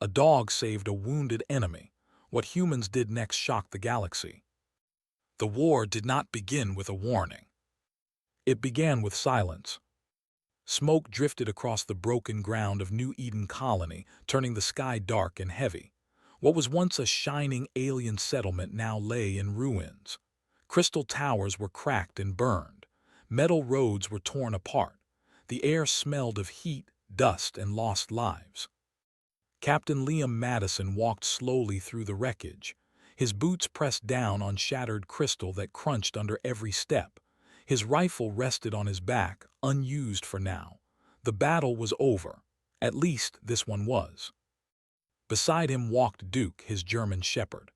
A dog saved a wounded enemy. What humans did next shocked the galaxy. The war did not begin with a warning. It began with silence. Smoke drifted across the broken ground of New Eden Colony, turning the sky dark and heavy. What was once a shining alien settlement now lay in ruins. Crystal towers were cracked and burned. Metal roads were torn apart. The air smelled of heat, dust, and lost lives. Captain Liam Madison walked slowly through the wreckage. His boots pressed down on shattered crystal that crunched under every step. His rifle rested on his back, unused for now. The battle was over. At least this one was. Beside him walked Duke, his German shepherd.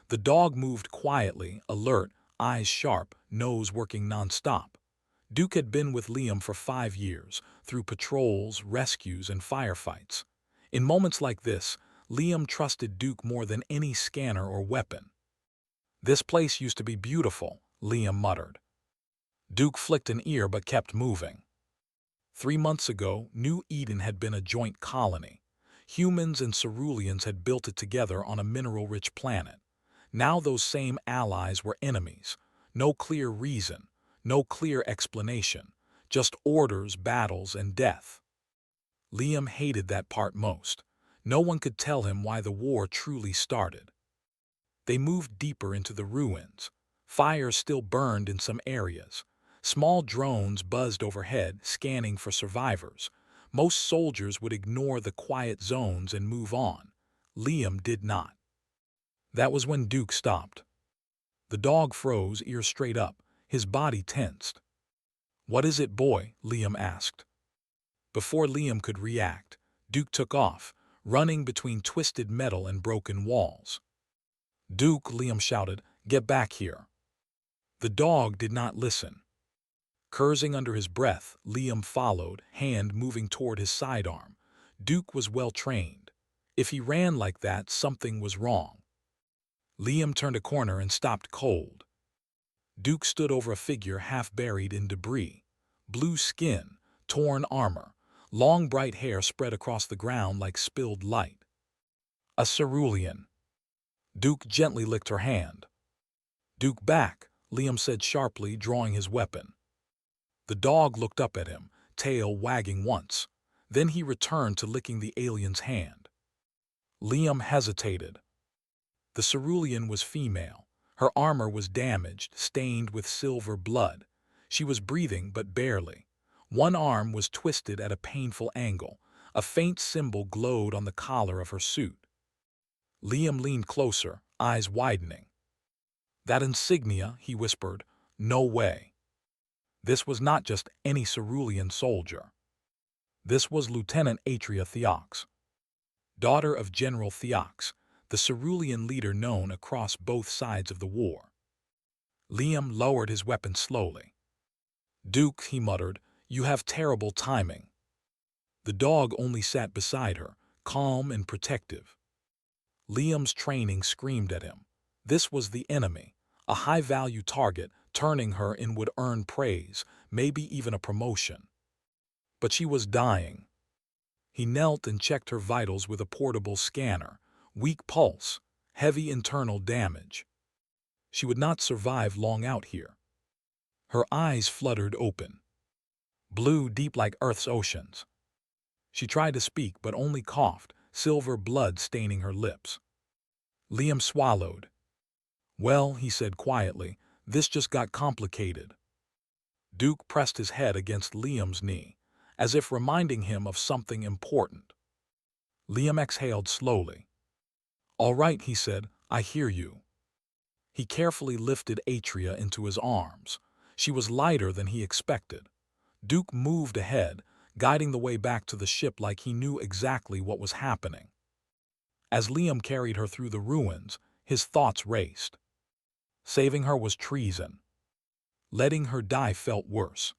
The dog moved quietly, alert, eyes sharp, nose working non-stop. Duke had been with Liam for 5 years, through patrols, rescues, and firefights. In moments like this, Liam trusted Duke more than any scanner or weapon. "This place used to be beautiful," Liam muttered. Duke flicked an ear but kept moving. 3 months ago, New Eden had been a joint colony. Humans and Ceruleans had built it together on a mineral-rich planet. Now those same allies were enemies. No clear reason, no clear explanation, just orders, battles, and death. Liam hated that part most. No one could tell him why the war truly started. They moved deeper into the ruins. Fire still burned in some areas. Small drones buzzed overhead, scanning for survivors. Most soldiers would ignore the quiet zones and move on. Liam did not. That was when Duke stopped. The dog froze, ears straight up, his body tensed. "What is it, boy?" Liam asked. Before Liam could react, Duke took off, running between twisted metal and broken walls. "Duke," Liam shouted, "get back here." The dog did not listen. Cursing under his breath, Liam followed, hand moving toward his sidearm. Duke was well trained. If he ran like that, something was wrong. Liam turned a corner and stopped cold. Duke stood over a figure half buried in debris. Blue skin, torn armor, long bright hair spread across the ground like spilled light. A cerulean. Duke gently licked her hand. "Duke, back," Liam said sharply, drawing his weapon. The dog looked up at him, tail wagging once. Then he returned to licking the alien's hand. Liam hesitated. The cerulean was female. Her armor was damaged, stained with silver blood. She was breathing, but barely. One arm was twisted at a painful angle. A faint symbol glowed on the collar of her suit. Liam leaned closer, eyes widening. "That insignia," he whispered. "No way." This was not just any cerulean soldier. This was Lieutenant Atria Theox, daughter of General Theox, the cerulean leader known across both sides of the war. Liam lowered his weapon slowly. "Duke," he muttered, "you have terrible timing." The dog only sat beside her, calm and protective. Liam's training screamed at him. This was the enemy, a high-value target. Turning her in would earn praise, maybe even a promotion. But she was dying. He knelt and checked her vitals with a portable scanner. Weak pulse, heavy internal damage. She would not survive long out here. Her eyes fluttered open. Blue, deep like Earth's oceans. She tried to speak but only coughed, silver blood staining her lips. Liam swallowed. "Well," he said quietly, "this just got complicated." Duke pressed his head against Liam's knee, as if reminding him of something important. Liam exhaled slowly. "All right," he said, "I hear you." He carefully lifted Atria into his arms. She was lighter than he expected. Duke moved ahead, guiding the way back to the ship like he knew exactly what was happening. As Liam carried her through the ruins, his thoughts raced. Saving her was treason. Letting her die felt worse.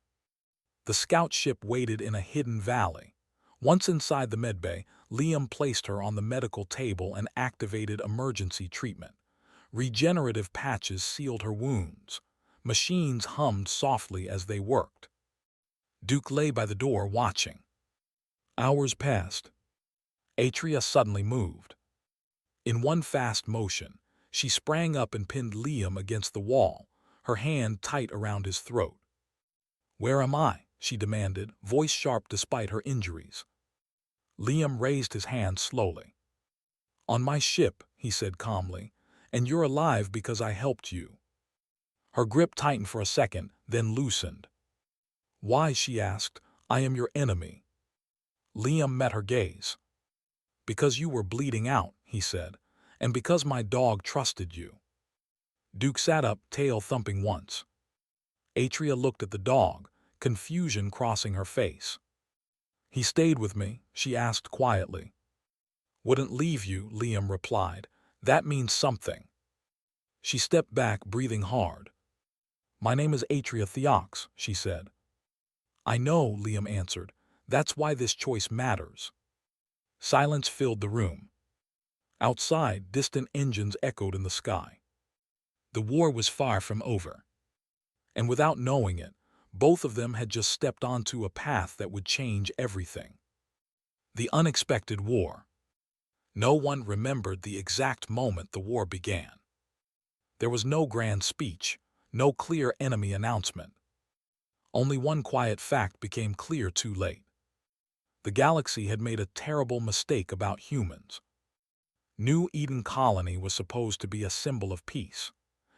The scout ship waited in a hidden valley. Once inside the medbay, Liam placed her on the medical table and activated emergency treatment. Regenerative patches sealed her wounds. Machines hummed softly as they worked. Duke lay by the door watching. Hours passed. Atria suddenly moved. In one fast motion, she sprang up and pinned Liam against the wall, her hand tight around his throat. "Where am I?" she demanded, voice sharp despite her injuries. Liam raised his hand slowly. "On my ship," he said calmly, "and you're alive because I helped you." Her grip tightened for a second, then loosened. "Why?" she asked. "I am your enemy." Liam met her gaze. "Because you were bleeding out," he said, "and because my dog trusted you." Duke sat up, tail thumping once. Atria looked at the dog, confusion crossing her face. "He stayed with me," she asked quietly. "Wouldn't leave you," Liam replied. "That means something." She stepped back, breathing hard. "My name is Atria Theox," she said. "I know," Liam answered. "That's why this choice matters." Silence filled the room. Outside, distant engines echoed in the sky. The war was far from over. And without knowing it, both of them had just stepped onto a path that would change everything. The unexpected war. No one remembered the exact moment the war began. There was no grand speech, no clear enemy announcement. Only one quiet fact became clear too late. The galaxy had made a terrible mistake about humans. New Eden Colony was supposed to be a symbol of peace.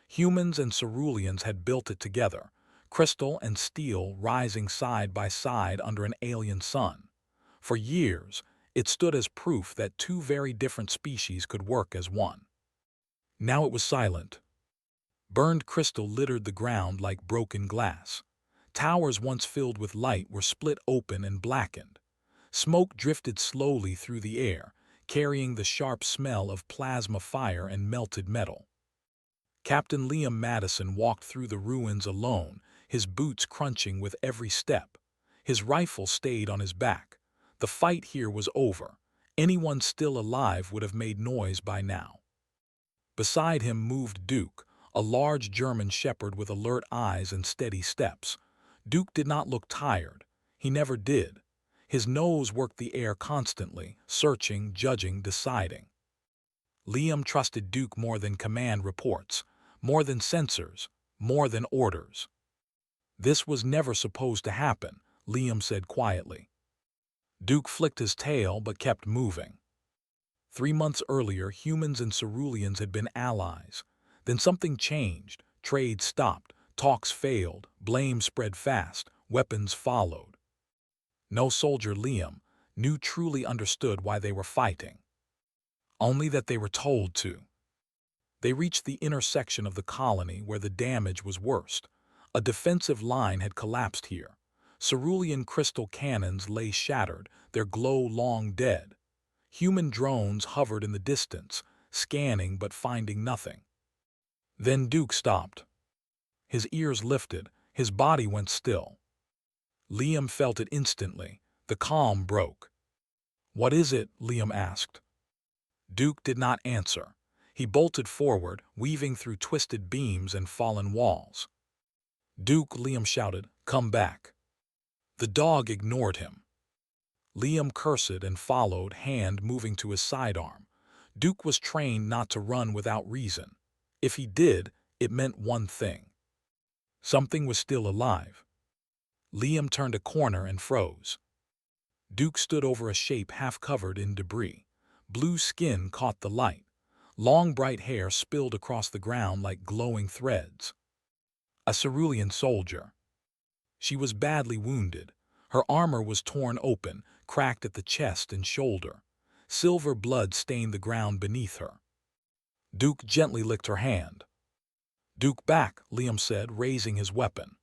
Humans and Ceruleans had built it together, crystal and steel rising side by side under an alien sun. For years, it stood as proof that two very different species could work as one. Now it was silent. Burned crystal littered the ground like broken glass. Towers once filled with light were split open and blackened. Smoke drifted slowly through the air, carrying the sharp smell of plasma fire and melted metal. Captain Liam Madison walked through the ruins alone, his boots crunching with every step. His rifle stayed on his back. The fight here was over. Anyone still alive would have made noise by now. Beside him moved Duke, a large German shepherd with alert eyes and steady steps. Duke did not look tired. He never did. His nose worked the air constantly, searching, judging, deciding. Liam trusted Duke more than command reports, more than sensors, more than orders. "This was never supposed to happen," Liam said quietly. Duke flicked his tail but kept moving. 3 months earlier, humans and Ceruleans had been allies. Then something changed. Trade stopped, talks failed, blame spread fast, weapons followed. No soldier Liam knew truly understood why they were fighting. Only that they were told to. They reached the intersection of the colony where the damage was worst. A defensive line had collapsed here. Cerulean crystal cannons lay shattered, their glow long dead. Human drones hovered in the distance, scanning but finding nothing. Then Duke stopped. His ears lifted, his body went still. Liam felt it instantly. The calm broke. "What is it?" Liam asked. Duke did not answer. He bolted forward, weaving through twisted beams and fallen walls. "Duke," Liam shouted, "come back." The dog ignored him. Liam cursed and followed, hand moving to his sidearm. Duke was trained not to run without reason. If he did, it meant one thing. Something was still alive. Liam turned a corner and froze. Duke stood over a shape half covered in debris. Blue skin caught the light. Long bright hair spilled across the ground like glowing threads. A Cerulean soldier. She was badly wounded. Her armor was torn open, cracked at the chest and shoulder. Silver blood stained the ground beneath her. Duke gently licked her hand. "Duke, back," Liam said, raising his weapon.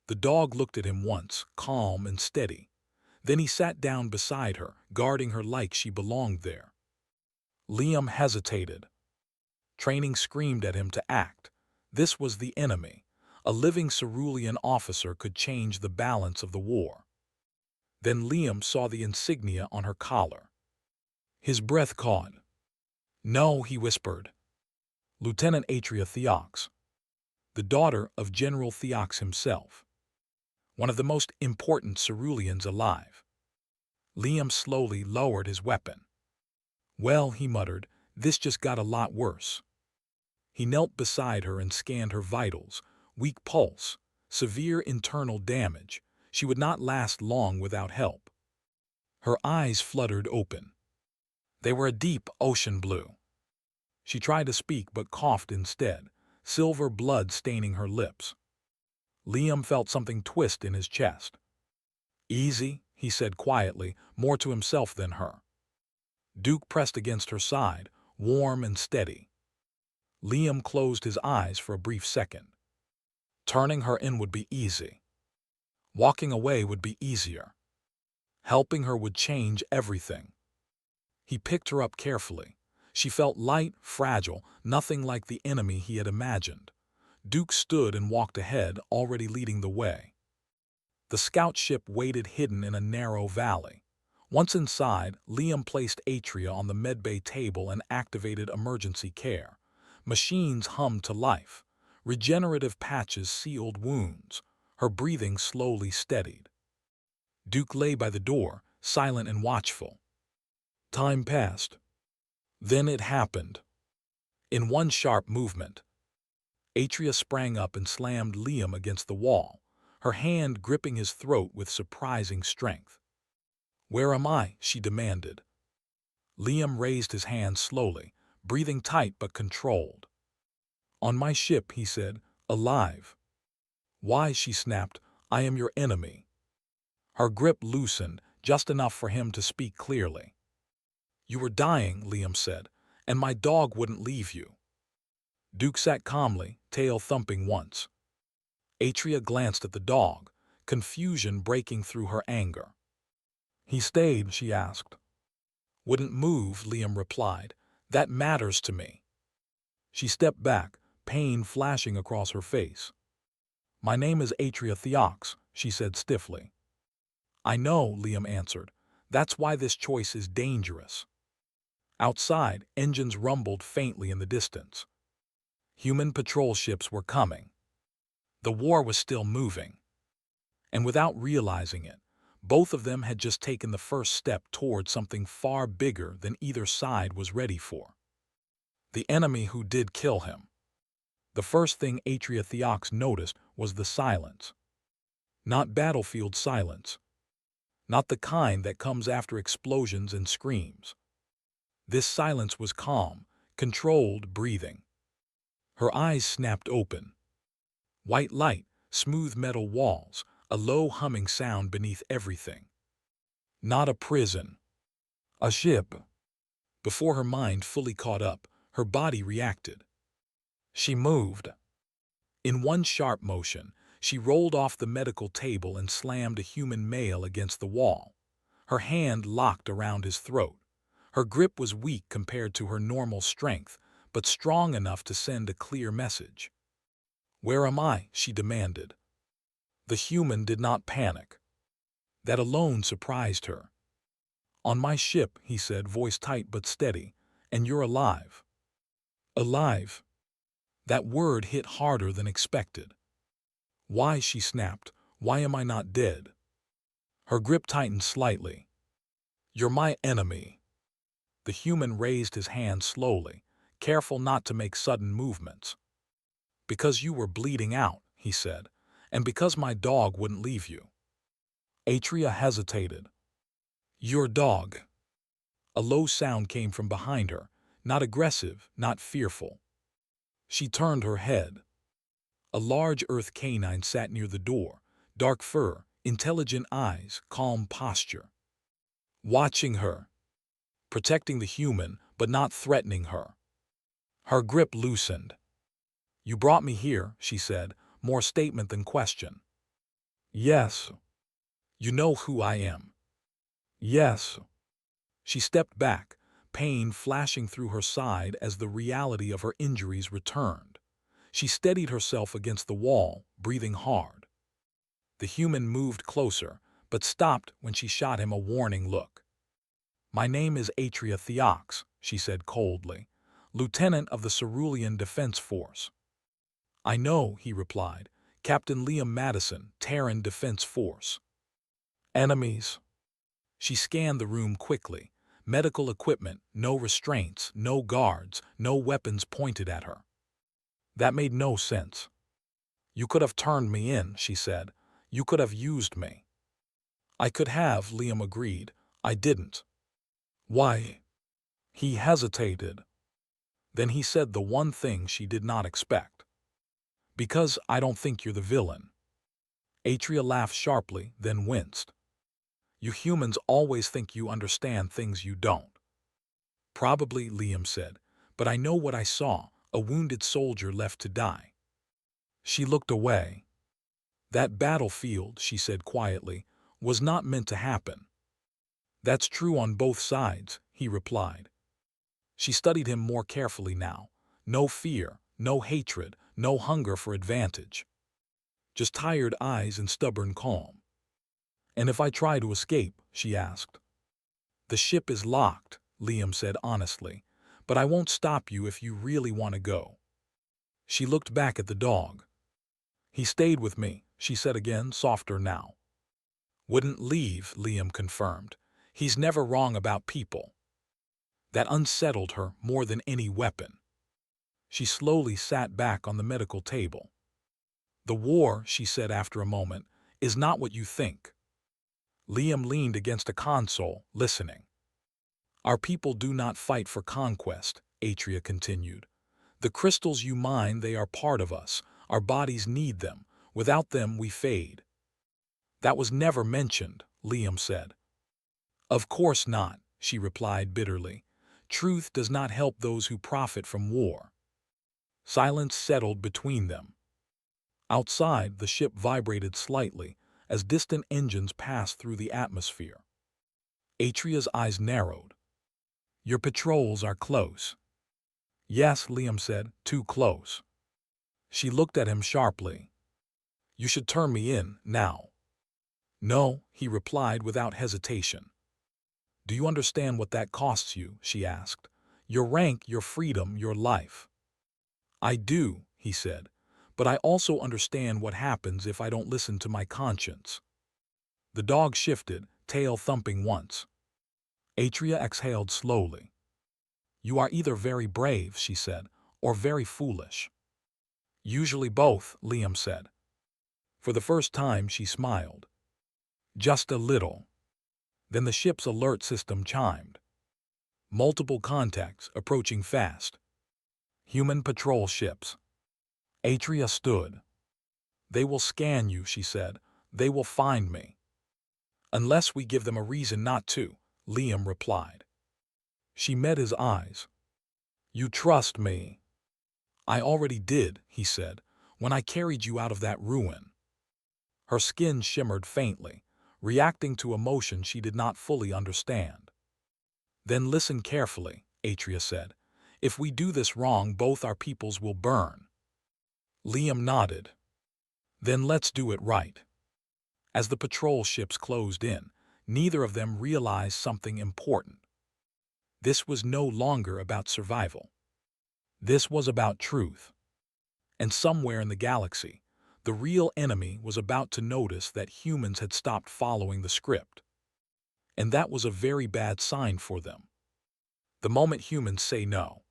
The dog looked at him once, calm and steady. Then he sat down beside her, guarding her like she belonged there. Liam hesitated. Training screamed at him to act. This was the enemy. A living Cerulean officer could change the balance of the war. Then Liam saw the insignia on her collar. His breath caught. "No," he whispered. Lieutenant Atria Theox, the daughter of General Theox himself. One of the most important Ceruleans alive. Liam slowly lowered his weapon. Well, he muttered, this just got a lot worse. He knelt beside her and scanned her vitals. Weak pulse, severe internal damage. She would not last long without help. Her eyes fluttered open. They were a deep ocean blue. She tried to speak but coughed instead, silver blood staining her lips. Liam felt something twist in his chest. Easy, he said quietly, more to himself than her. Duke pressed against her side, warm and steady. Liam closed his eyes for a brief second. Turning her in would be easy. Walking away would be easier. Helping her would change everything. He picked her up carefully. She felt light, fragile, nothing like the enemy he had imagined. Duke stood and walked ahead, already leading the way. The scout ship waited hidden in a narrow valley. Once inside, Liam placed Atria on the medbay table and activated emergency care. Machines hummed to life. Regenerative patches sealed wounds. Her breathing slowly steadied. Duke lay by the door, silent and watchful. Time passed. Then it happened. In one sharp movement, Atria sprang up and slammed Liam against the wall, her hand gripping his throat with surprising strength. "Where am I?" she demanded. Liam raised his hand slowly, breathing tight but controlled. "On my ship," he said, "alive." "Why?" she snapped. "I am your enemy." Her grip loosened, just enough for him to speak clearly. "You were dying," Liam said, "and my dog wouldn't leave you." Duke sat calmly, tail thumping once. Atria glanced at the dog, confusion breaking through her anger. "He stayed," she asked. "Wouldn't move," Liam replied. "That matters to me." She stepped back, pain flashing across her face. "My name is Atria Theox," she said stiffly. "I know," Liam answered. "That's why this choice is dangerous." Outside, engines rumbled faintly in the distance. Human patrol ships were coming. The war was still moving. And without realizing it, both of them had just taken the first step toward something far bigger than either side was ready for. The enemy who did kill him. The first thing Atria Theox noticed was the silence. Not battlefield silence. Not the kind that comes after explosions and screams. This silence was calm, controlled breathing. Her eyes snapped open. White light, smooth metal walls, a low humming sound beneath everything. Not a prison. A ship. Before her mind fully caught up, her body reacted. She moved. In one sharp motion, she rolled off the medical table and slammed a human male against the wall. Her hand locked around his throat. Her grip was weak compared to her normal strength, but strong enough to send a clear message. "Where am I?" she demanded. The human did not panic. That alone surprised her. "On my ship," he said, voice tight but steady, "and you're alive." Alive. That word hit harder than expected. "Why?" she snapped. "Why am I not dead?" Her grip tightened slightly. "You're my enemy." The human raised his hand slowly, careful not to make sudden movements. "Because you were bleeding out," he said, "and because my dog wouldn't leave you." Atria hesitated. "Your dog." A low sound came from behind her, not aggressive, not fearful. She turned her head. A large earth canine sat near the door, dark fur, intelligent eyes, calm posture. Watching her. Protecting the human, but not threatening her. Her grip loosened. "You brought me here," she said, more statement than question. "Yes." "You know who I am." "Yes." She stepped back, pain flashing through her side as the reality of her injuries returned. She steadied herself against the wall, breathing hard. The human moved closer, but stopped when she shot him a warning look. "My name is Atria Theox," she said coldly, "Lieutenant of the Cerulean Defense Force." "I know," he replied, "Captain Liam Madison, Terran Defense Force." "Enemies?" She scanned the room quickly. Medical equipment, no restraints, no guards, no weapons pointed at her. That made no sense. You could have turned me in, she said. You could have used me. I could have, Liam agreed. I didn't. Why? He hesitated. Then he said the one thing she did not expect. Because I don't think you're the villain. Atria laughed sharply, then winced. You humans always think you understand things you don't. Probably, Liam said, but I know what I saw, a wounded soldier left to die. She looked away. That battlefield, she said quietly, was not meant to happen. That's true on both sides, he replied. She studied him more carefully now. No fear, no hatred, no hunger for advantage. Just tired eyes and stubborn calm. And if I try to escape, she asked. The ship is locked, Liam said honestly, but I won't stop you if you really want to go. She looked back at the dog. He stayed with me, she said again, softer now. Wouldn't leave, Liam confirmed. He's never wrong about people. That unsettled her more than any weapon. She slowly sat back on the medical table. The war, she said after a moment, is not what you think. Liam leaned against a console, listening. Our people do not fight for conquest, Atria continued. The crystals you mine, they are part of us. Our bodies need them. Without them, we fade. That was never mentioned, Liam said. Of course not, she replied bitterly. Truth does not help those who profit from war. Silence settled between them. Outside, the ship vibrated slightly as distant engines passed through the atmosphere. Atria's eyes narrowed. Your patrols are close. Yes, Liam said, too close. She looked at him sharply. You should turn me in, now. No, he replied without hesitation. Do you understand what that costs you? She asked. Your rank, your freedom, your life. I do, he said, but I also understand what happens if I don't listen to my conscience. The dog shifted, tail thumping once. Atria exhaled slowly. You are either very brave, she said, or very foolish. Usually both, Liam said. For the first time, she smiled. Just a little. Then the ship's alert system chimed. Multiple contacts, approaching fast. Human patrol ships. Atria stood. They will scan you, she said. They will find me. Unless we give them a reason not to, Liam replied. She met his eyes. You trust me. I already did, he said, when I carried you out of that ruin. Her skin shimmered faintly, reacting to emotion she did not fully understand. Then listen carefully, Atria said. If we do this wrong, both our peoples will burn. Liam nodded. Then let's do it right. As the patrol ships closed in, neither of them realized something important. This was no longer about survival. This was about truth. And somewhere in the galaxy, the real enemy was about to notice that humans had stopped following the script. And that was a very bad sign for them. The moment humans say no,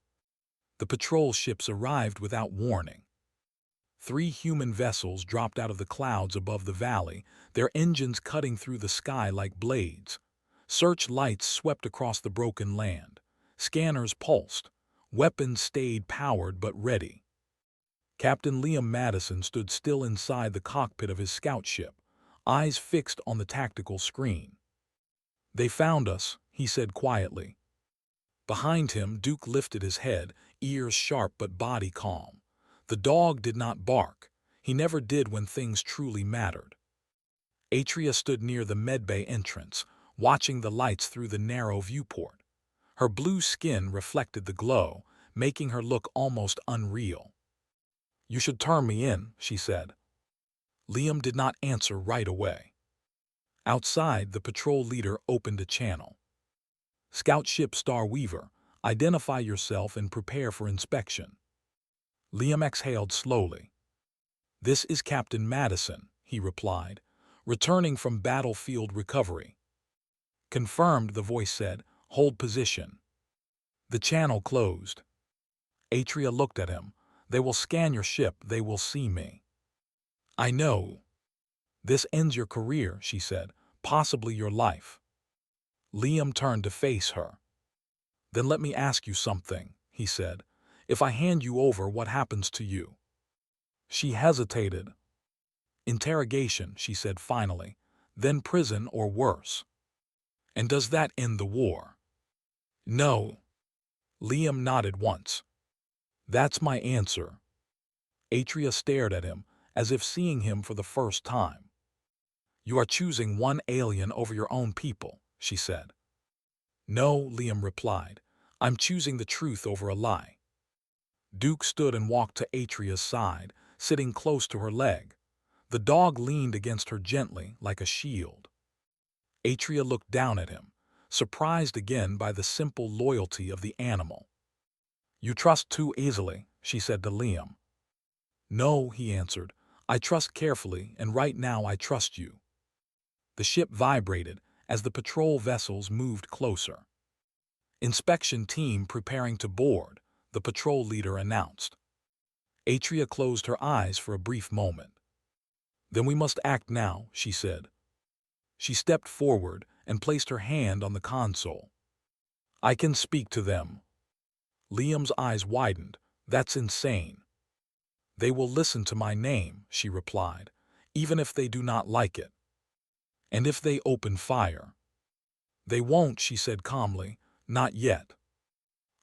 the patrol ships arrived without warning. 3 human vessels dropped out of the clouds above the valley, their engines cutting through the sky like blades. Search lights swept across the broken land. Scanners pulsed. Weapons stayed powered but ready. Captain Liam Madison stood still inside the cockpit of his scout ship, eyes fixed on the tactical screen. They found us, he said quietly. Behind him, Duke lifted his head, ears sharp but body calm. The dog did not bark. He never did when things truly mattered. Atria stood near the medbay entrance, watching the lights through the narrow viewport. Her blue skin reflected the glow, making her look almost unreal. You should turn me in, she said. Liam did not answer right away. Outside, the patrol leader opened a channel. Scout ship Star Weaver, identify yourself and prepare for inspection. Liam exhaled slowly. This is Captain Madison, he replied, returning from battlefield recovery. Confirmed, the voice said, Hold position. The channel closed. Atria looked at him. They will scan your ship. They will see me. I know. This ends your career, she said. Possibly your life. Liam turned to face her. Then let me ask you something, he said. If I hand you over, what happens to you? She hesitated. Interrogation, she said finally. Then prison or worse. And does that end the war? No. Liam nodded once. That's my answer. Atria stared at him, as if seeing him for the first time. You are choosing one alien over your own people, she said. No, Liam replied. I'm choosing the truth over a lie. Duke stood and walked to Atria's side, sitting close to her leg. The dog leaned against her gently, like a shield. Atria looked down at him, surprised again by the simple loyalty of the animal. You trust too easily, she said to Liam. No, he answered. I trust carefully, and right now I trust you. The ship vibrated as the patrol vessels moved closer. Inspection team preparing to board, the patrol leader announced. Atria closed her eyes for a brief moment. Then we must act now, she said. She stepped forward and placed her hand on the console. I can speak to them. Liam's eyes widened. That's insane. They will listen to my name, she replied, even if they do not like it. And if they open fire? They won't, she said calmly. Not yet.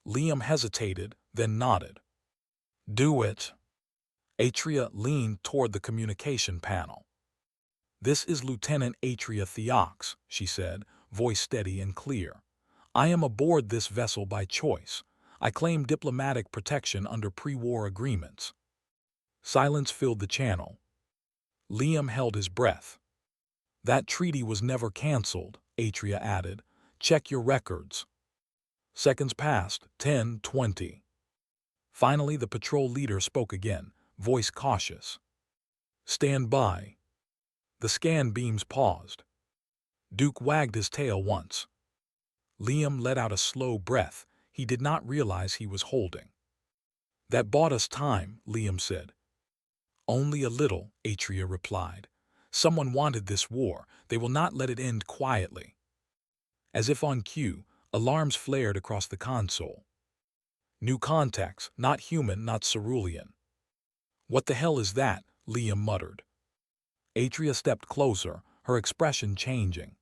Liam hesitated, then nodded. Do it. Atria leaned toward the communication panel. This is Lieutenant Atria Theox, she said, voice steady and clear. I am aboard this vessel by choice. I claim diplomatic protection under pre-war agreements. Silence filled the channel. Liam held his breath. That treaty was never canceled, Atria added. Check your records. Seconds passed, 10, 20. Finally, the patrol leader spoke again, voice cautious. Stand by. The scan beams paused. Duke wagged his tail once. Liam let out a slow breath he did not realize he was holding. That bought us time, Liam said. Only a little, Atria replied. Someone wanted this war. They will not let it end quietly. As if on cue, alarms flared across the console. New contacts, not human, not cerulean. What the hell is that? Liam muttered. Atria stepped closer, her expression changing.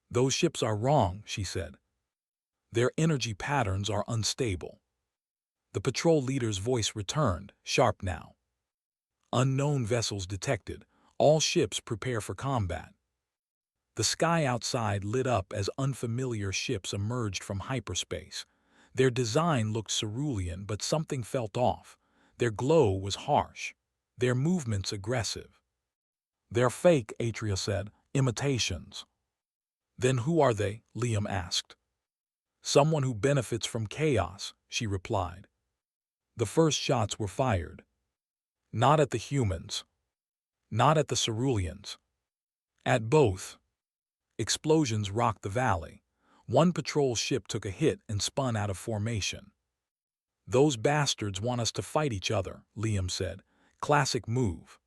Those ships are wrong, she said. Their energy patterns are unstable. The patrol leader's voice returned, sharp now. Unknown vessels detected. All ships prepare for combat. The sky outside lit up as unfamiliar ships emerged from hyperspace. Their design looked cerulean, but something felt off. Their glow was harsh. Their movements aggressive. They're fake, Atria said. Imitations. Then who are they? Liam asked. Someone who benefits from chaos, she replied. The first shots were fired. Not at the humans. Not at the ceruleans. At both. Explosions rocked the valley. One patrol ship took a hit and spun out of formation. Those bastards want us to fight each other, Liam said. Classic move.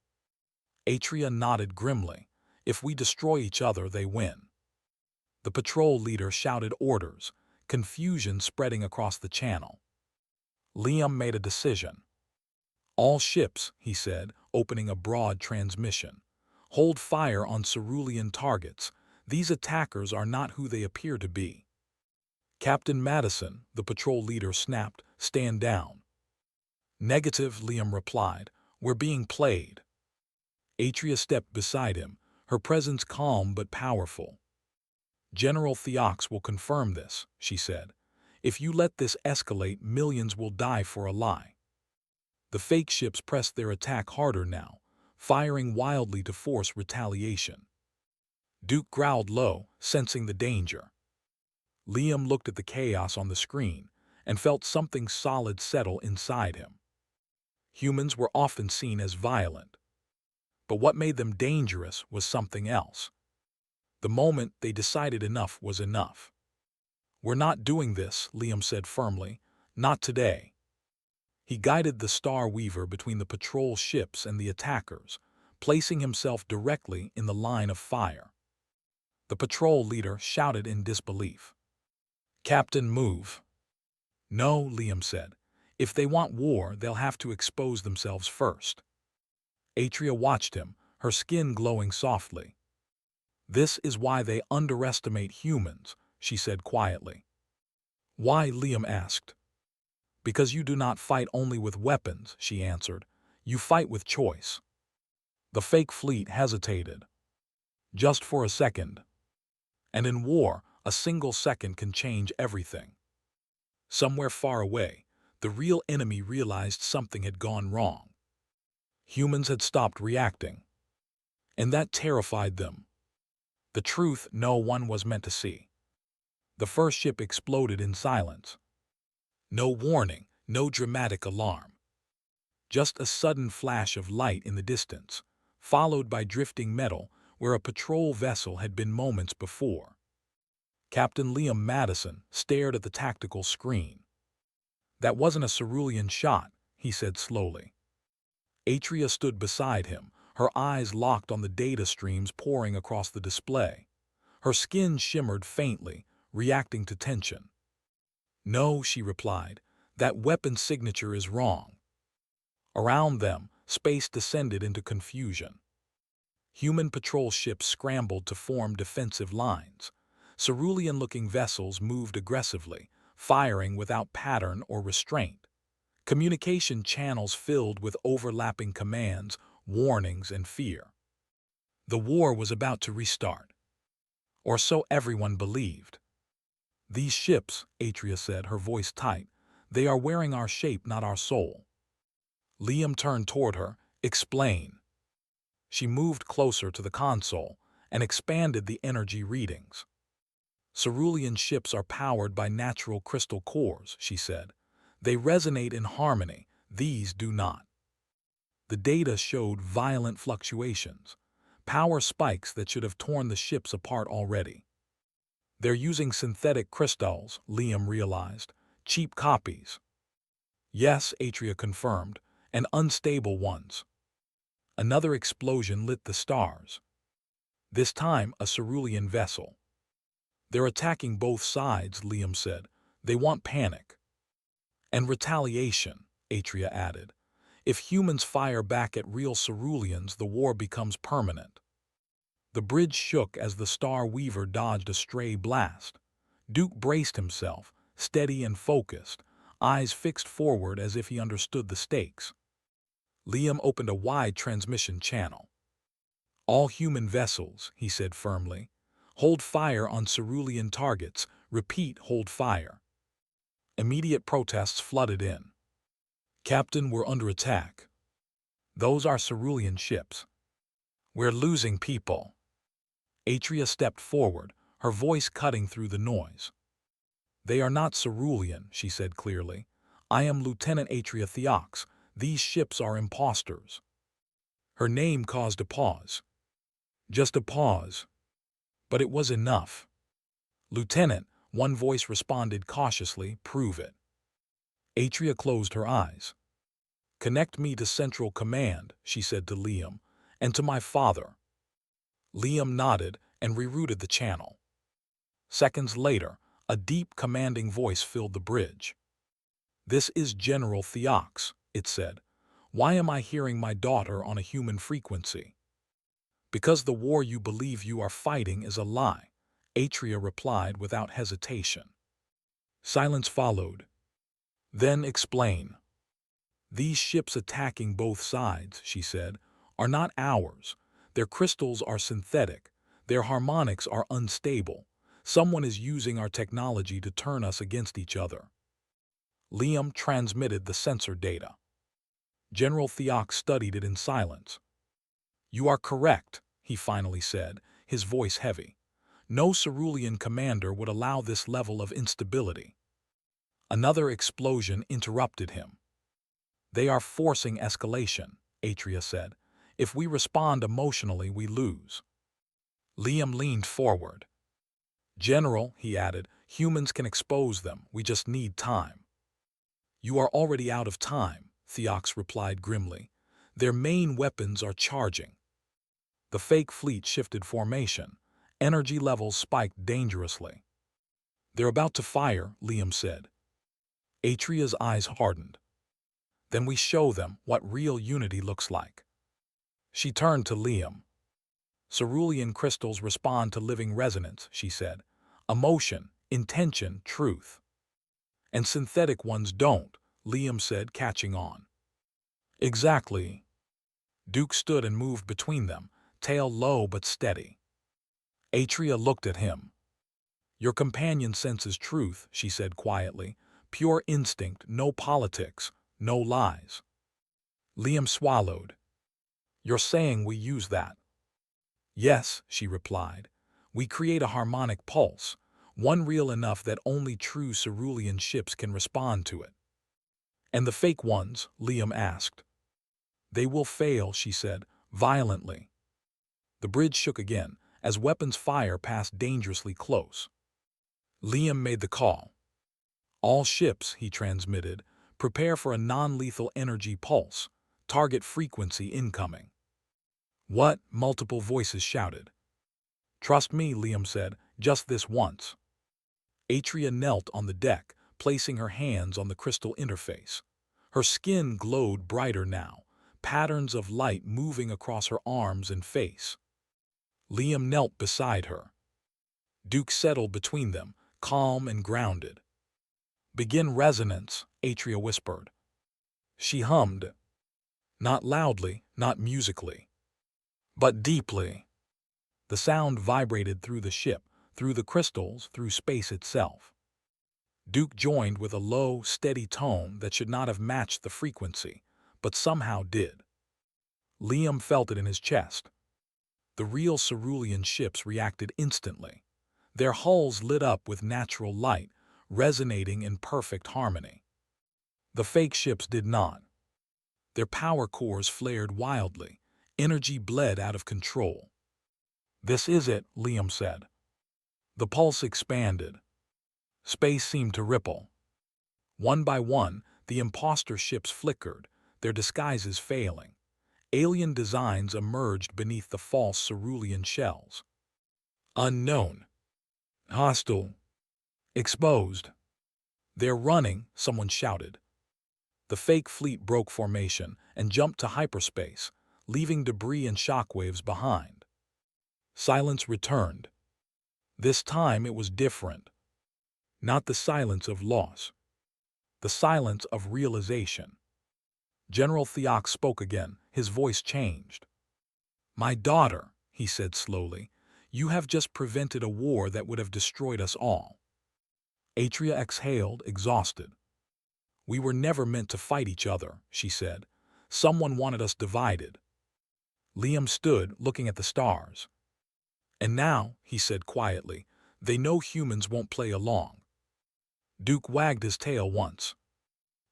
Atria nodded grimly. If we destroy each other, they win. The patrol leader shouted orders, confusion spreading across the channel. Liam made a decision. All ships, he said, opening a broad transmission. Hold fire on cerulean targets. These attackers are not who they appear to be. Captain Madison, the patrol leader snapped, stand down. Negative, Liam replied. We're being played. Atria stepped beside him, her presence calm but powerful. General Theox will confirm this, she said. If you let this escalate, millions will die for a lie. The fake ships pressed their attack harder now, firing wildly to force retaliation. Duke growled low, sensing the danger. Liam looked at the chaos on the screen and felt something solid settle inside him. Humans were often seen as violent. But what made them dangerous was something else. The moment they decided enough was enough. "We're not doing this," Liam said firmly. "Not today." He guided the Star Weaver between the patrol ships and the attackers, placing himself directly in the line of fire. The patrol leader shouted in disbelief. "Captain, move." "No," Liam said. "If they want war, they'll have to expose themselves first." Atria watched him, her skin glowing softly. "This is why they underestimate humans," she said quietly. "Why?" Liam asked. "Because you do not fight only with weapons," she answered. "You fight with choice." The fake fleet hesitated. Just for a second. And in war, a single second can change everything. Somewhere far away, the real enemy realized something had gone wrong. Humans had stopped reacting. And that terrified them. The truth no one was meant to see. The first ship exploded in silence. No warning, no dramatic alarm. Just a sudden flash of light in the distance, followed by drifting metal where a patrol vessel had been moments before. Captain Liam Madison stared at the tactical screen. "That wasn't a cerulean shot," he said slowly. Atria stood beside him, her eyes locked on the data streams pouring across the display. Her skin shimmered faintly, reacting to tension. "No," she replied, "that weapon signature is wrong." Around them, space descended into confusion. Human patrol ships scrambled to form defensive lines. Cerulean-looking vessels moved aggressively, firing without pattern or restraint. Communication channels filled with overlapping commands, warnings, and fear. The war was about to restart. Or so everyone believed. "These ships," Atria said, her voice tight, "they are wearing our shape, not our soul." Liam turned toward her. "Explain." She moved closer to the console and expanded the energy readings. "Cerulean ships are powered by natural crystal cores," she said. "They resonate in harmony, these do not." The data showed violent fluctuations, power spikes that should have torn the ships apart already. "They're using synthetic crystals," Liam realized. "Cheap copies." "Yes," Atria confirmed, "and unstable ones." Another explosion lit the stars. This time a cerulean vessel. "They're attacking both sides," Liam said. "They want panic." "And retaliation," Atria added. "If humans fire back at real ceruleans, the war becomes permanent." The bridge shook as the Star Weaver dodged a stray blast. Duke braced himself, steady and focused, eyes fixed forward as if he understood the stakes. Liam opened a wide transmission channel. "All human vessels," he said firmly. "Hold fire on cerulean targets. Repeat, hold fire." Immediate protests flooded in. "Captain, we're under attack." "Those are cerulean ships." "We're losing people." Atria stepped forward, her voice cutting through the noise. "They are not cerulean," she said clearly. "I am Lieutenant Atria Theox. These ships are imposters." Her name caused a pause. Just a pause. But it was enough. "Lieutenant," one voice responded cautiously, "prove it." Atria closed her eyes. "Connect me to Central Command," she said to Liam, "and to my father." Liam nodded and rerouted the channel. Seconds later, a deep, commanding voice filled the bridge. "This is General Theox," it said. "Why am I hearing my daughter on a human frequency?" "Because the war you believe you are fighting is a lie," Atria replied without hesitation. Silence followed. "Then explain." "These ships attacking both sides," she said, "are not ours. Their crystals are synthetic. Their harmonics are unstable. Someone is using our technology to turn us against each other." Liam transmitted the sensor data. General Theox studied it in silence. "You are correct," he finally said, his voice heavy. "No cerulean commander would allow this level of instability." Another explosion interrupted him. "They are forcing escalation," Atria said. "If we respond emotionally, we lose." Liam leaned forward. "General," he added, Humans can expose them, we just need time. You are already out of time, Theox replied grimly. Their main weapons are charging. The fake fleet shifted formation. Energy levels spiked dangerously. They're about to fire, Liam said. Atria's eyes hardened. Then we show them what real unity looks like. She turned to Liam. Cerulean crystals respond to living resonance, she said. Emotion, intention, truth. And synthetic ones don't, Liam said, catching on. Exactly. Duke stood and moved between them, tail low but steady. Atria looked at him. Your companion senses truth, she said quietly. Pure instinct, no politics, no lies. Liam swallowed. You're saying we use that? Yes, she replied. We create a harmonic pulse, one real enough that only true cerulean ships can respond to it. And the fake ones? Liam asked. They will fail, she said, violently. The bridge shook again, as weapons fire passed dangerously close. Liam made the call. All ships, he transmitted, prepare for a non-lethal energy pulse. Target frequency incoming. What? Multiple voices shouted. Trust me, Liam said, just this once. Atria knelt on the deck, placing her hands on the crystal interface. Her skin glowed brighter now, patterns of light moving across her arms and face. Liam knelt beside her. Duke settled between them, calm and grounded. Begin resonance, Atria whispered. She hummed. Not loudly, not musically, but deeply. The sound vibrated through the ship, through the crystals, through space itself. Duke joined with a low, steady tone that should not have matched the frequency, but somehow did. Liam felt it in his chest. The real cerulean ships reacted instantly. Their hulls lit up with natural light, resonating in perfect harmony. The fake ships did not. Their power cores flared wildly. Energy bled out of control. This is it, Liam said. The pulse expanded. Space seemed to ripple. One by one, the imposter ships flickered, their disguises failing. Alien designs emerged beneath the false cerulean shells. Unknown. Hostile. Exposed. They're running, someone shouted. The fake fleet broke formation and jumped to hyperspace, leaving debris and shockwaves behind. Silence returned. This time it was different. Not the silence of loss. The silence of realization. General Theox spoke again, his voice changed. My daughter, he said slowly, you have just prevented a war that would have destroyed us all. Atria exhaled, exhausted. We were never meant to fight each other, she said. Someone wanted us divided. Liam stood, looking at the stars. And now, he said quietly, they know humans won't play along. Duke wagged his tail once.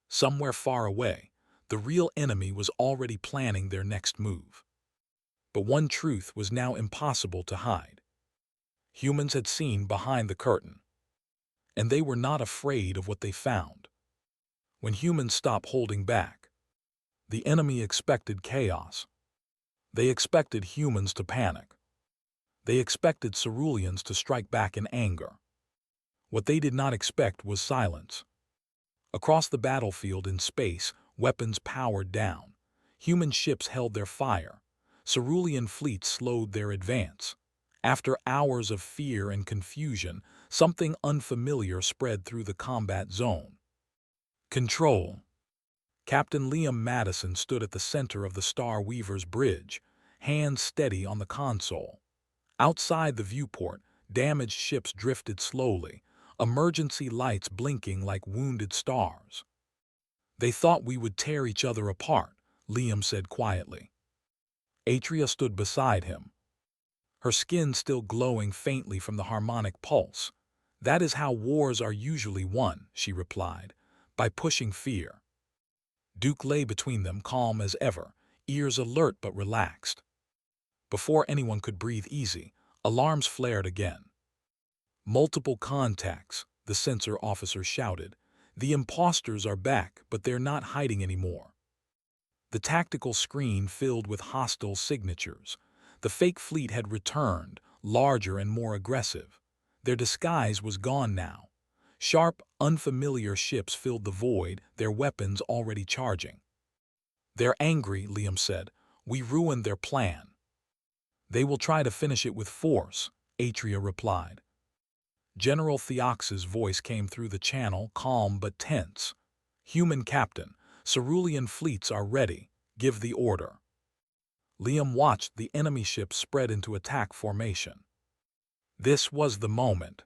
Somewhere far away, the real enemy was already planning their next move. But one truth was now impossible to hide. Humans had seen behind the curtain. And they were not afraid of what they found. When humans stopped holding back, the enemy expected chaos. They expected humans to panic. They expected ceruleans to strike back in anger. What they did not expect was silence. Across the battlefield in space, weapons powered down. Human ships held their fire. Cerulean fleets slowed their advance. After hours of fear and confusion, something unfamiliar spread through the combat zone. Control. Captain Liam Madison stood at the center of the Star Weaver's bridge, hands steady on the console. Outside the viewport, damaged ships drifted slowly, emergency lights blinking like wounded stars. They thought we would tear each other apart, Liam said quietly. Atria stood beside him, her skin still glowing faintly from the harmonic pulse. That is how wars are usually won, she replied, by pushing fear. Duke lay between them, calm as ever, ears alert but relaxed. Before anyone could breathe easy, alarms flared again. Multiple contacts, the sensor officer shouted. The imposters are back, but they're not hiding anymore. The tactical screen filled with hostile signatures. The fake fleet had returned, larger and more aggressive. Their disguise was gone now. Sharp, unfamiliar ships filled the void, their weapons already charging. They're angry, Liam said. We ruined their plan. They will try to finish it with force, Atria replied. General Theox's voice came through the channel, calm but tense. Human captain, Cerulean fleets are ready. Give the order. Liam watched the enemy ships spread into attack formation. This was the moment.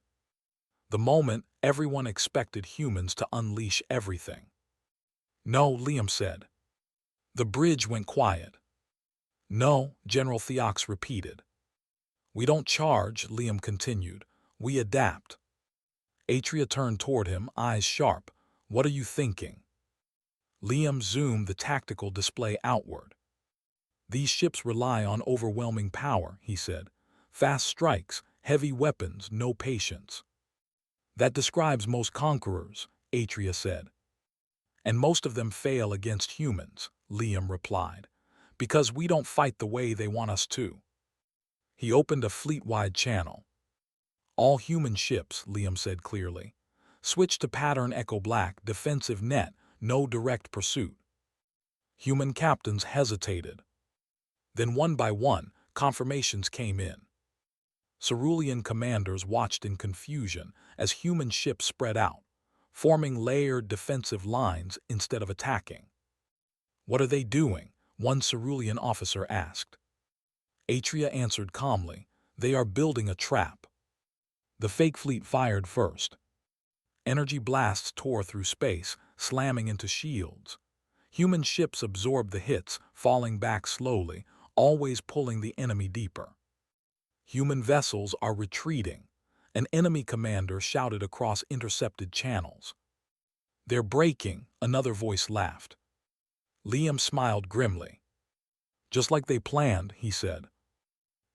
The moment everyone expected humans to unleash everything. No, Liam said. The bridge went quiet. No, General Theox repeated. We don't charge, Liam continued. We adapt. Atria turned toward him, eyes sharp. What are you thinking? Liam zoomed the tactical display outward. These ships rely on overwhelming power, he said. Fast strikes, heavy weapons, no patience. That describes most conquerors, Atria said. And most of them fail against humans, Liam replied, because we don't fight the way they want us to. He opened a fleet-wide channel. All human ships, Liam said clearly. Switch to pattern Echo Black, defensive net, no direct pursuit. Human captains hesitated. Then one by one, confirmations came in. Cerulean commanders watched in confusion as human ships spread out, forming layered defensive lines instead of attacking. What are they doing? One Cerulean officer asked. Atria answered calmly. They are building a trap. The fake fleet fired first. Energy blasts tore through space, slamming into shields. Human ships absorbed the hits, falling back slowly, always pulling the enemy deeper. Human vessels are retreating. An enemy commander shouted across intercepted channels. They're breaking, another voice laughed. Liam smiled grimly. Just like they planned, he said.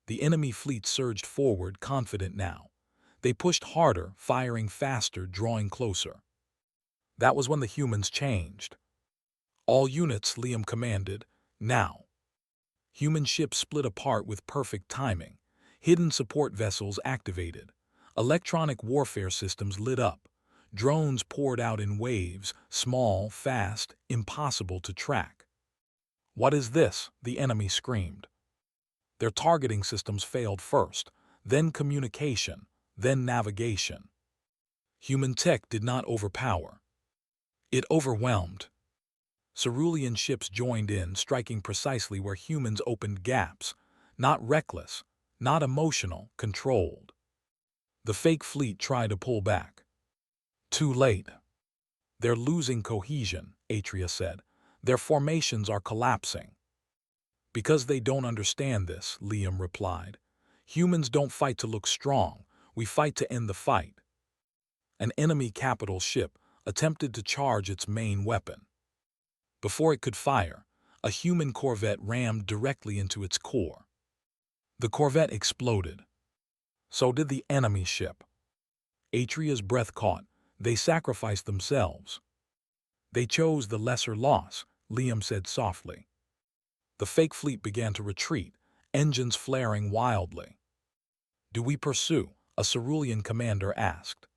The enemy fleet surged forward, confident now. They pushed harder, firing faster, drawing closer. That was when the humans changed. All units, Liam commanded, now. Human ships split apart with perfect timing. Hidden support vessels activated. Electronic warfare systems lit up. Drones poured out in waves, small, fast, impossible to track. What is this? The enemy screamed. Their targeting systems failed first, then communication, then navigation. Human tech did not overpower. It overwhelmed. Cerulean ships joined in, striking precisely where humans opened gaps. Not reckless, not emotional, controlled. The fake fleet tried to pull back. Too late. They're losing cohesion, Atria said. Their formations are collapsing. Because they don't understand this, Liam replied. Humans don't fight to look strong. We fight to end the fight. An enemy capital ship attempted to charge its main weapon. Before it could fire, a human corvette rammed directly into its core. The corvette exploded. So did the enemy ship. Atria's breath caught. They sacrificed themselves. They chose the lesser loss, Liam said softly. The fake fleet began to retreat, engines flaring wildly. Do we pursue? A Cerulean commander asked.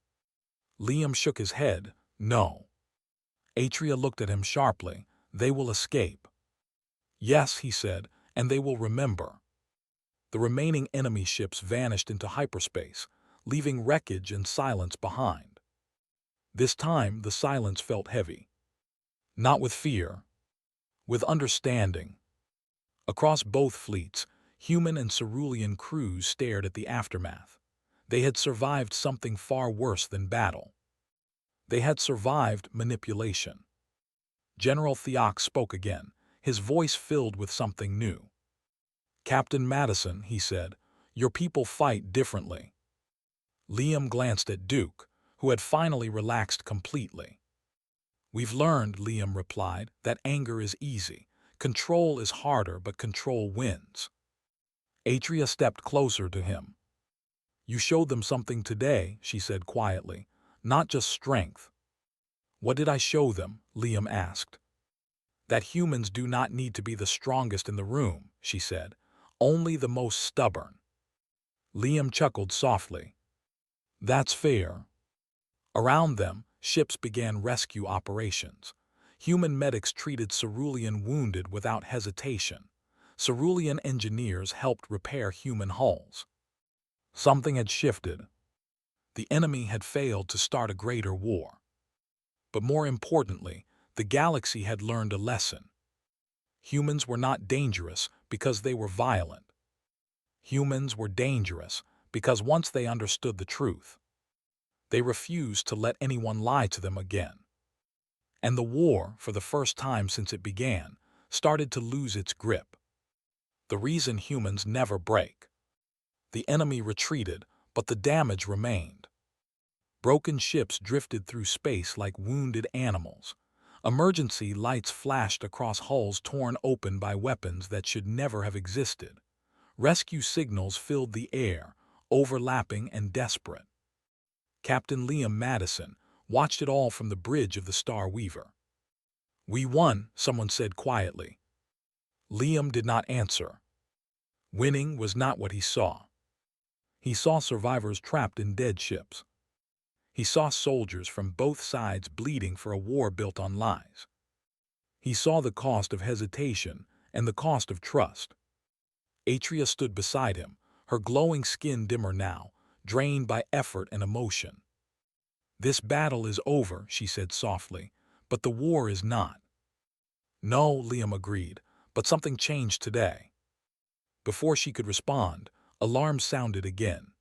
Liam shook his head. No. Atria looked at him sharply. They will escape. Yes, he said, and they will remember. The remaining enemy ships vanished into hyperspace, leaving wreckage and silence behind. This time the silence felt heavy. Not with fear, with understanding. Across both fleets, human and Cerulean crews stared at the aftermath. They had survived something far worse than battle. They had survived manipulation. General Theox spoke again, his voice filled with something new. Captain Madison, he said, your people fight differently. Liam glanced at Duke, who had finally relaxed completely. We've learned, Liam replied, that anger is easy. Control is harder, but control wins. Atria stepped closer to him. You showed them something today, she said quietly. not just strength. What did I show them? Liam asked. That humans do not need to be the strongest in the room, she said. Only the most stubborn. Liam chuckled softly. That's fair. Around them, ships began rescue operations. Human medics treated cerulean wounded without hesitation. Cerulean engineers helped repair human hulls. Something had shifted. The enemy had failed to start a greater war. But more importantly, the galaxy had learned a lesson. Humans were not dangerous because they were violent. Humans were dangerous because once they understood the truth, they refused to let anyone lie to them again. And the war, for the first time since it began, started to lose its grip. The reason humans never break. The enemy retreated, but the damage remained. Broken ships drifted through space like wounded animals. Emergency lights flashed across hulls torn open by weapons that should never have existed. Rescue signals filled the air, overlapping and desperate. Captain Liam Madison watched it all from the bridge of the Star Weaver. "We won," someone said quietly. Liam did not answer. Winning was not what he saw. He saw survivors trapped in dead ships. He saw soldiers from both sides bleeding for a war built on lies. He saw the cost of hesitation and the cost of trust. Atria stood beside him, her glowing skin dimmer now, drained by effort and emotion. "This battle is over," she said softly, "but the war is not." "No," Liam agreed, "but something changed today." Before she could respond, alarms sounded again.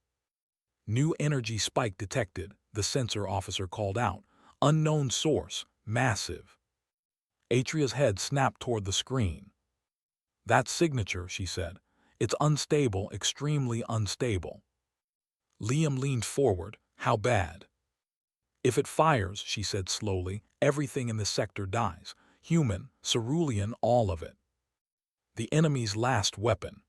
"New energy spike detected," the sensor officer called out. "Unknown source, massive." Atria's head snapped toward the screen. "That signature," she said. "It's unstable, extremely unstable." Liam leaned forward. "How bad?" "If it fires," she said slowly, "everything in the sector dies. Human, cerulean, all of it. The enemy's last weapon."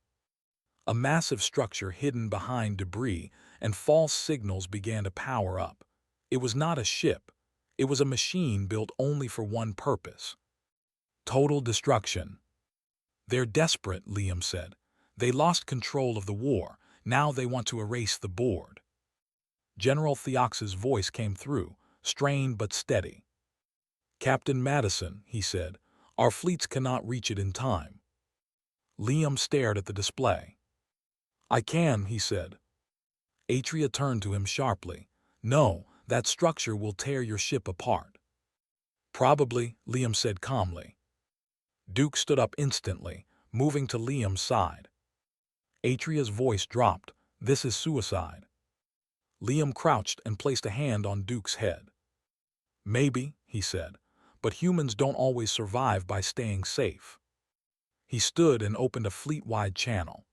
A massive structure hidden behind debris and false signals began to power up. It was not a ship. It was a machine built only for one purpose: total destruction. "They're desperate," Liam said. "They lost control of the war. Now they want to erase the board." General Theox's voice came through, strained but steady. "Captain Madison," he said, "our fleets cannot reach it in time." Liam stared at the display. "I can," he said. Atria turned to him sharply. "No, that structure will tear your ship apart." "Probably," Liam said calmly. Duke stood up instantly, moving to Liam's side. Atria's voice dropped. "This is suicide." Liam crouched and placed a hand on Duke's head. "Maybe," he said, "but humans don't always survive by staying safe." He stood and opened a fleet-wide channel.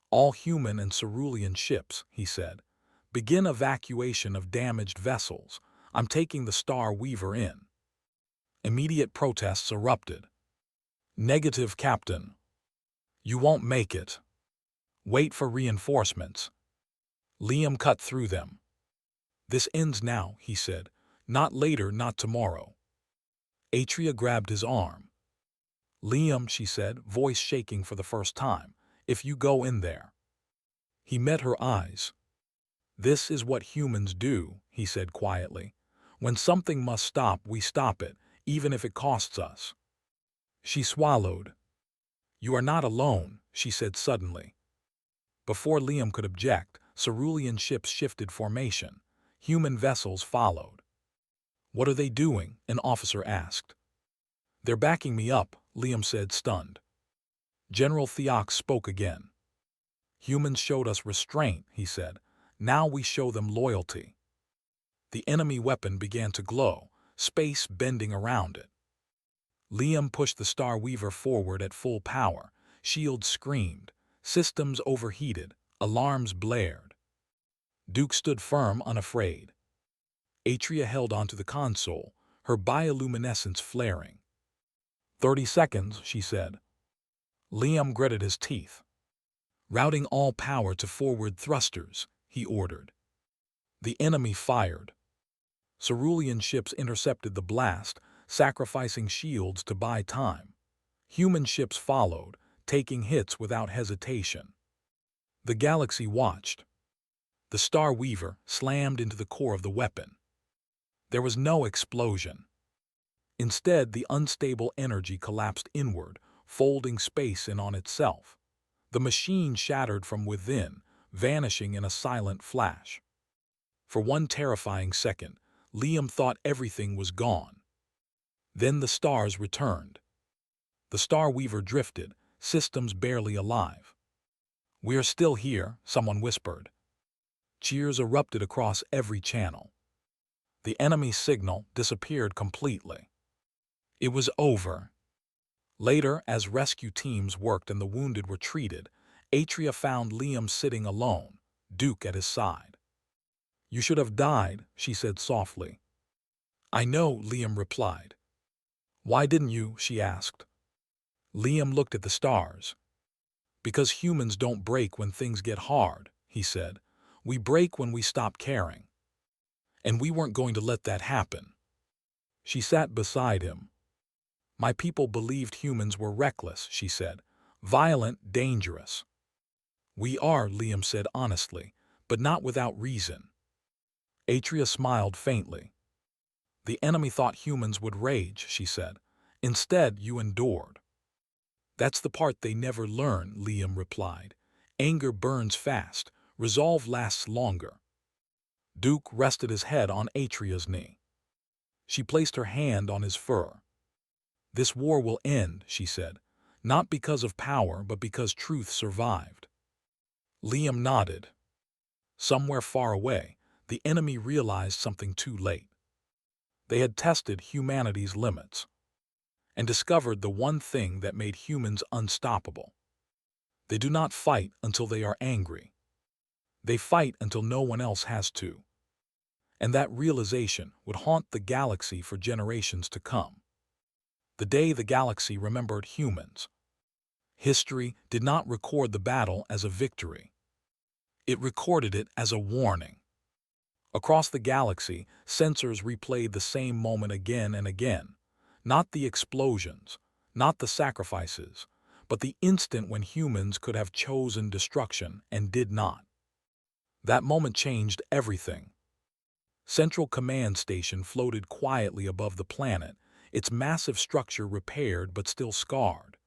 "All human and cerulean ships," he said, "begin evacuation of damaged vessels. I'm taking the Star Weaver in." Immediate protests erupted. "Negative, Captain. You won't make it. Wait for reinforcements." Liam cut through them. "This ends now," he said. "Not later, not tomorrow." Atria grabbed his arm. "Liam," she said, voice shaking for the first time, "if you go in there." He met her eyes. "This is what humans do," he said quietly. "When something must stop, we stop it, even if it costs us." She swallowed. "You are not alone," she said suddenly. Before Liam could object, cerulean ships shifted formation. Human vessels followed. "What are they doing?" an officer asked. "They're backing me up," Liam said, stunned. General Theox spoke again. "Humans showed us restraint," he said. "Now we show them loyalty." The enemy weapon began to glow, space bending around it. Liam pushed the Star Weaver forward at full power. Shields screamed. Systems overheated. Alarms blared. Duke stood firm, unafraid. Atria held onto the console, her bioluminescence flaring. 30 seconds, she said. Liam gritted his teeth. "Routing all power to forward thrusters," he ordered. The enemy fired. Cerulean ships intercepted the blast, sacrificing shields to buy time. Human ships followed, taking hits without hesitation. The galaxy watched. The Star Weaver slammed into the core of the weapon. There was no explosion. Instead, the unstable energy collapsed inward, folding space in on itself. The machine shattered from within, vanishing in a silent flash. For one terrifying second, Liam thought everything was gone. Then the stars returned. The Star Weaver drifted, systems barely alive. "We're still here," someone whispered. Cheers erupted across every channel. The enemy signal disappeared completely. It was over. Later, as rescue teams worked and the wounded were treated, Atria found Liam sitting alone, Duke at his side. "You should have died," she said softly. "I know," Liam replied. "Why didn't you?" she asked. Liam looked at the stars. "Because humans don't break when things get hard," he said. "We break when we stop caring. And we weren't going to let that happen." She sat beside him. "My people believed humans were reckless," she said. "Violent, dangerous." "We are," Liam said honestly, "but not without reason." Atria smiled faintly. "The enemy thought humans would rage," she said. "Instead, you endured." "That's the part they never learn," Liam replied. "Anger burns fast. Resolve lasts longer." Duke rested his head on Atria's knee. She placed her hand on his fur. "This war will end," she said, "not because of power, but because truth survived." Liam nodded. Somewhere far away, the enemy realized something too late. They had tested humanity's limits and discovered the one thing that made humans unstoppable. They do not fight until they are angry. They fight until no one else has to. And that realization would haunt the galaxy for generations to come. The day the galaxy remembered humans. History did not record the battle as a victory. It recorded it as a warning. Across the galaxy, sensors replayed the same moment again and again. Not the explosions, not the sacrifices, but the instant when humans could have chosen destruction and did not. That moment changed everything. Central Command Station floated quietly above the planet, its massive structure repaired but still scarred.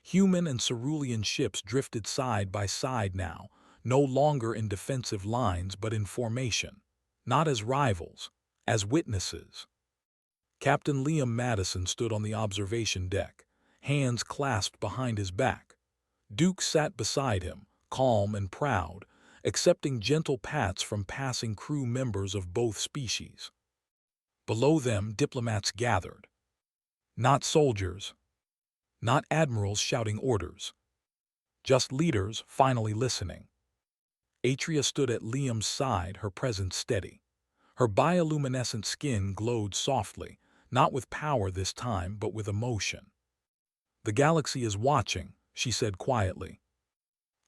Human and cerulean ships drifted side by side now, no longer in defensive lines but in formation, not as rivals, as witnesses. Captain Liam Madison stood on the observation deck, hands clasped behind his back. Duke sat beside him, calm and proud, accepting gentle pats from passing crew members of both species. Below them, diplomats gathered. Not soldiers, not admirals shouting orders. Just leaders finally listening. Atria stood at Liam's side, her presence steady. Her bioluminescent skin glowed softly, not with power this time, but with emotion. "The galaxy is watching," she said quietly.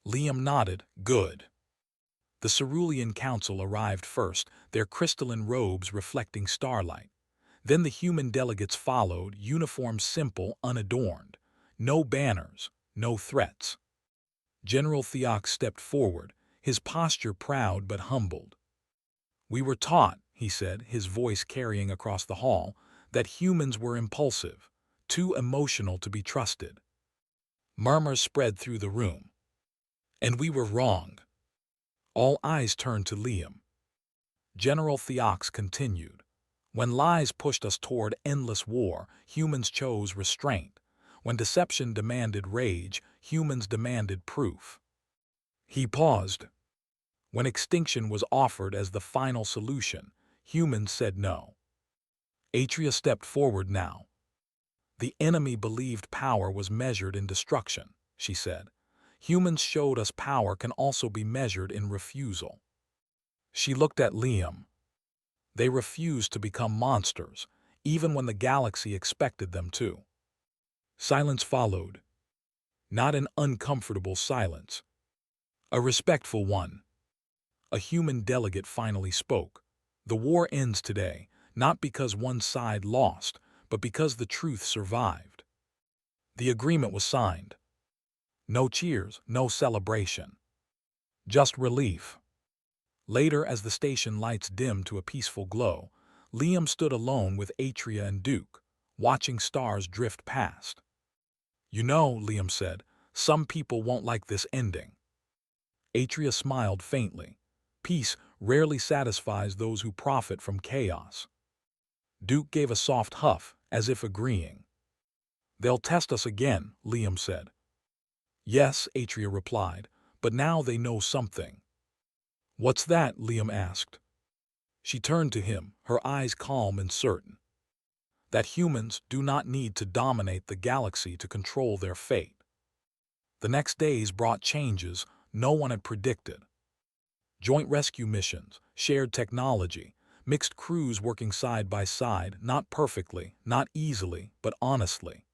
Liam nodded. "Good." The Cerulean Council arrived first, their crystalline robes reflecting starlight. Then the human delegates followed, uniforms simple, unadorned. No banners, no threats. General Theox stepped forward, his posture proud but humbled. "We were taught," he said, his voice carrying across the hall, "that humans were impulsive, too emotional to be trusted." Murmurs spread through the room. "And we were wrong." All eyes turned to Liam. General Theox continued. "When lies pushed us toward endless war, humans chose restraint. When deception demanded rage, humans demanded proof." He paused. "When extinction was offered as the final solution, humans said no." Atria stepped forward now. "The enemy believed power was measured in destruction," she said. "Humans showed us power can also be measured in refusal." She looked at Liam. They refused to become monsters, even when the galaxy expected them to. Silence followed. Not an uncomfortable silence. A respectful one. A human delegate finally spoke. "The war ends today, not because one side lost, but because the truth survived. The agreement was signed. No cheers, no celebration. Just relief. Later, as the station lights dimmed to a peaceful glow, Liam stood alone with Atria and Duke, watching stars drift past. "You know," Liam said, "some people won't like this ending." Atria smiled faintly. Peace rarely satisfies those who profit from chaos. Duke gave a soft huff, as if agreeing. "They'll test us again," Liam said. "Yes," Atria replied, "but now they know something." "What's that?" Liam asked. She turned to him, her eyes calm and certain. "That humans do not need to dominate the galaxy to control their fate." The next days brought changes no one had predicted. Joint rescue missions, shared technology, mixed crews working side by side, not perfectly, not easily, but honestly.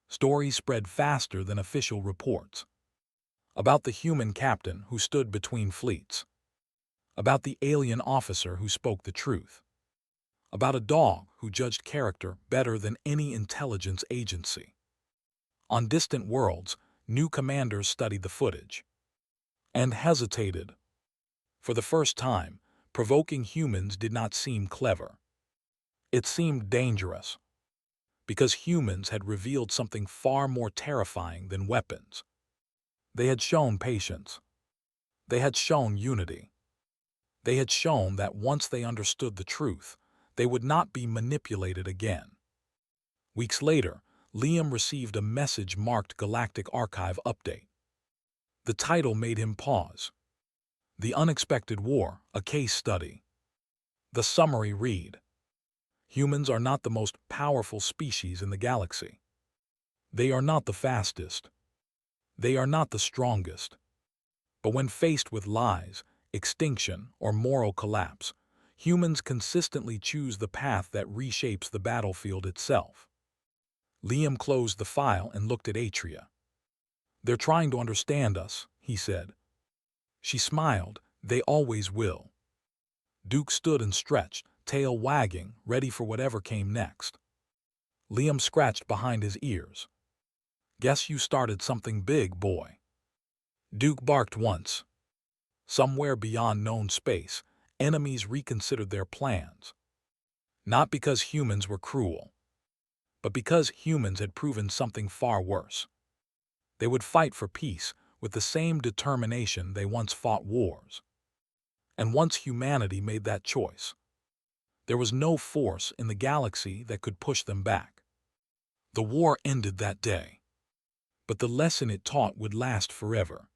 Stories spread faster than official reports. About the human captain who stood between fleets. About the alien officer who spoke the truth. About a dog who judged character better than any intelligence agency. On distant worlds, new commanders studied the footage. And hesitated. For the first time, provoking humans did not seem clever. It seemed dangerous. Because humans had revealed something far more terrifying than weapons. They had shown patience. They had shown unity. They had shown that once they understood the truth, they would not be manipulated again. Weeks later, Liam received a message marked Galactic Archive Update. The title made him pause. The Unexpected War, a Case Study. The summary read: Humans are not the most powerful species in the galaxy. They are not the fastest. They are not the strongest. But when faced with lies, extinction, or moral collapse, humans consistently choose the path that reshapes the battlefield itself. Liam closed the file and looked at Atria. "They're trying to understand us," he said. She smiled. "They always will." Duke stood and stretched, tail wagging, ready for whatever came next. Liam scratched behind his ears. "Guess you started something big, boy." Duke barked once. Somewhere beyond known space, enemies reconsidered their plans. Not because humans were cruel, but because humans had proven something far worse. They would fight for peace with the same determination they once fought wars. And once humanity made that choice, there was no force in the galaxy that could push them back. The war ended that day, but the lesson it taught would last forever.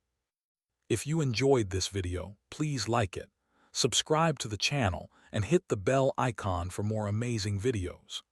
If you enjoyed this video, please like it, subscribe to the channel, and hit the bell icon for more amazing videos.